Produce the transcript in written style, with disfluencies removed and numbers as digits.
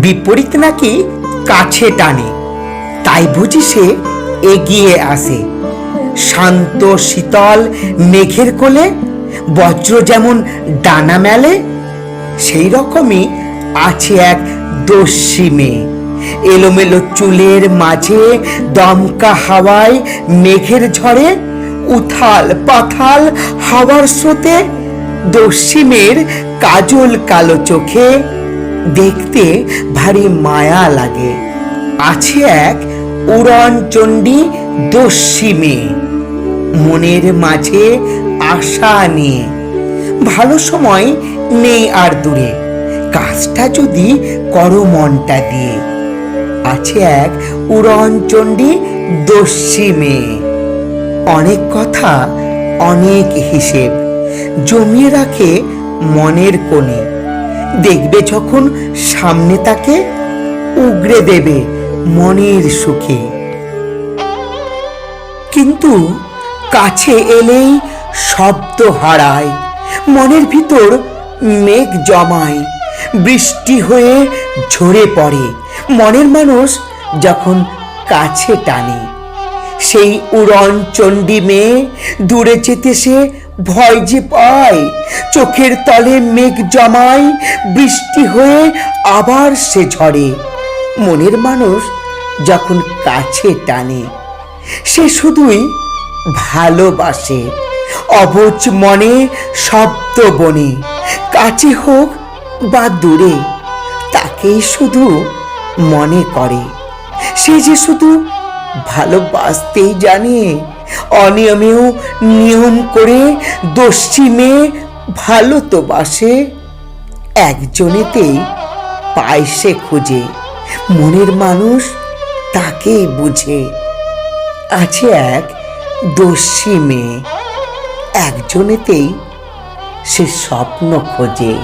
বিপরীত নাকি কাছে টানে, তাই বুঝি সে এগিয়ে আসে। শান্ত শীতল মেঘের কোলে বজ্র যেমন ডানা মেলে, সেই রকমই আছে এক দস্যি মেয়ে। এলোমেলো চুলের মাঝে দমকা হাওয়ায় মেঘের ঝড়ে উথাল পাথাল হাওয়ার স্রোতে দস্যি মেয়ের কাজল কালো চোখে দেখতে ভারী মায়া লাগে। আছে এক উড়ন চণ্ডী দস্যি মেয়ে, মনের মাঝে আশা নিয়ে। ভালো সময় নেই আর দূরে, কাজটা যদি করো মনটা দিয়ে। আছে এক উড়ন চণ্ডী দস্যি মেয়ে, অনেক কথা অনেক হিসেব জমিয়ে রাখে মনের কোণে। দেখবে যখন সামনে তাকে উগরে দেবে মনের সুখে। কিন্তু কাছে এলেই শব্দ হারায়, মনের ভিতর মেঘ জমায়, বৃষ্টি হয়ে ঝরে পড়ে মনের মানুষ যখন কাছে টানে। সেই উড়ন চণ্ডী মেয়ে দূরে যেতে সে ভয় যে পায়, চোখের তলে মেঘ জমায়, বৃষ্টি হয়ে আবার সে ঝরে। মনের মানুষ যখন কাছে টানে সে শুধুই ভালোবাসে, অবুঝ মনে শব্দ বনে। কাছে হোক বা দূরে তাকেই শুধু মনে করে, সে যে শুধু ভালোবাসতেই জানে। অনিয়মেও নিয়ম করে দস্যি মেয়ে ভালো তো বাসে, একজনেতেই পায় সে খুঁজে, মনের মানুষ তাকেই বুঝে। আছে এক দস্যি মেয়ে, একজনেতেই সে স্বপ্ন খোঁজে।